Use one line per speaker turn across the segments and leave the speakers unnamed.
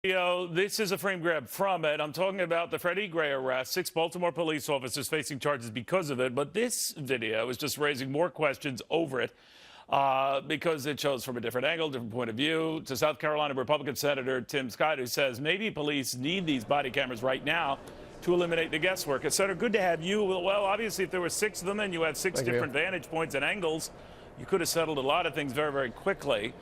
This is a frame grab from it. I'm talking about the Freddie Gray arrest. 6 Baltimore police officers facing charges because of it. But this video is just raising more questions over it because it shows from a different angle, different point of view. To South Carolina Republican Senator Tim Scott, who says maybe police need these body cameras right now to eliminate the guesswork. Senator, good to have you. Well, obviously, if there were 6 of them and you had 6 different vantage points and angles, you could have settled a lot of things very, very quickly.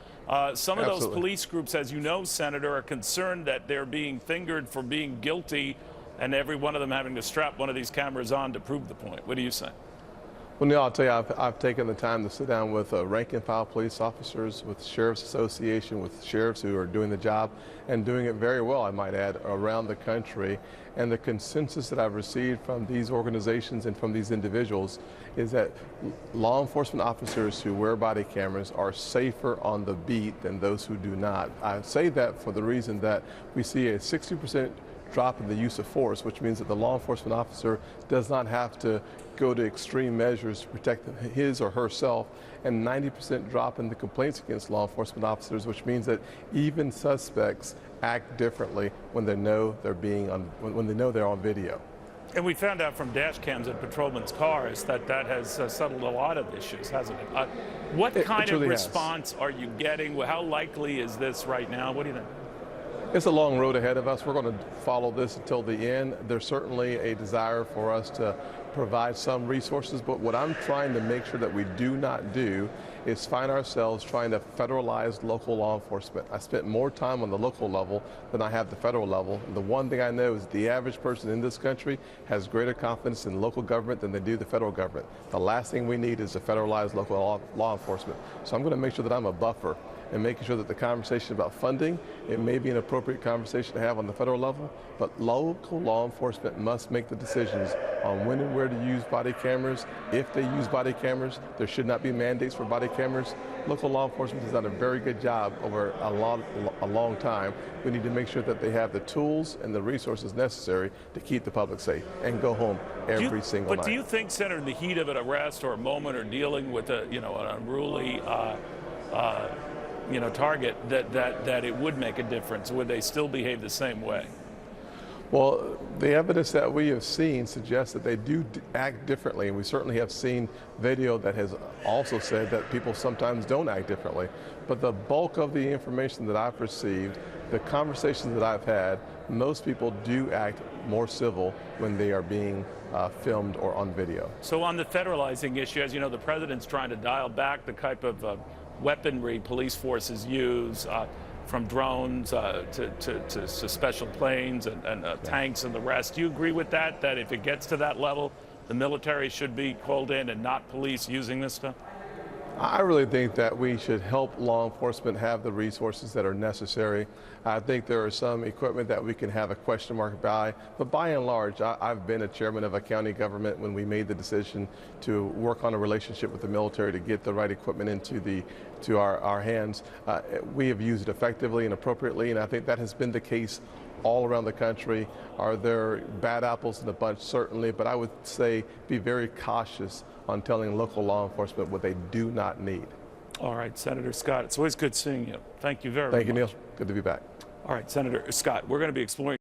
Some of those police groups, as you know, Senator, are concerned that they're being fingered for being guilty and every one of them having to strap one of these cameras on to prove the point. What do you say?
Well, Neil, I'll tell you, I've taken the time to sit down with rank and file police officers, with Sheriff's Association, with sheriffs who are doing the job and doing it very well, I might add, around the country. And the consensus that I've received from these organizations and from these individuals is that law enforcement officers who wear body cameras are safer on the beat than those who do not. I say that for the reason that we see a 60% drop in the use of force, which means that the law enforcement officer does not have to go to extreme measures to protect his or herself, and 90% drop in the complaints against law enforcement officers, which means that even suspects act differently when they know they're on video.
And we found out from dash cams at patrolmen's cars that has settled a lot of issues, hasn't it? What kind of response are you getting? How likely is this right now? What do you think?
It's a long road ahead of us. We're going to follow this until the end. There's certainly a desire for us to provide some resources, but what I'm trying to make sure that we do not do is find ourselves trying to federalize local law enforcement. I spent more time on the local level than I have the federal level. And the one thing I know is the average person in this country has greater confidence in local government than they do the federal government. The last thing we need is to federalize local law enforcement. So I'm going to make sure that I'm a buffer and making sure that the conversation about funding, it may be an appropriate conversation to have on the federal level, but local law enforcement must make the decisions on when and where to use body cameras. If they use body cameras, there should not be mandates for body cameras. Local law enforcement has done a very good job over a long time. We need to make sure that they have the tools and the resources necessary to keep the public safe and go home every single night.
But do you think, Senator, in the heat of an arrest or a moment or dealing with an unruly target, that it would make a difference? Would they still behave the same way?
Well, the evidence that we have seen suggests that they do act differently, and we certainly have seen video that has also said that people sometimes don't act differently. But the bulk of the information that I've received, the conversations that I've had, most people do act more civil when they are being filmed or on video.
So on the federalizing issue, as you know, the president's trying to dial back the type of weaponry police forces use, from drones to special planes and tanks and the rest. Do you agree with that if it gets to that level, the military should be called in and not police using this stuff?
I really think that we should help law enforcement have the resources that are necessary. I think there are some equipment that we can have a question mark by, but by and large, I've been a chairman of a county government when we made the decision to work on a relationship with the military to get the right equipment into our hands. We have used it effectively and appropriately, and I think that has been the case all around the country. Are there bad apples in the bunch? Certainly, but I would say be very cautious on telling local law enforcement what they do not need.
All right, Senator Scott, it's always good seeing you. Thank you very much.
Thank you, Neil. Good to be back.
All right, Senator Scott, we're going to be exploring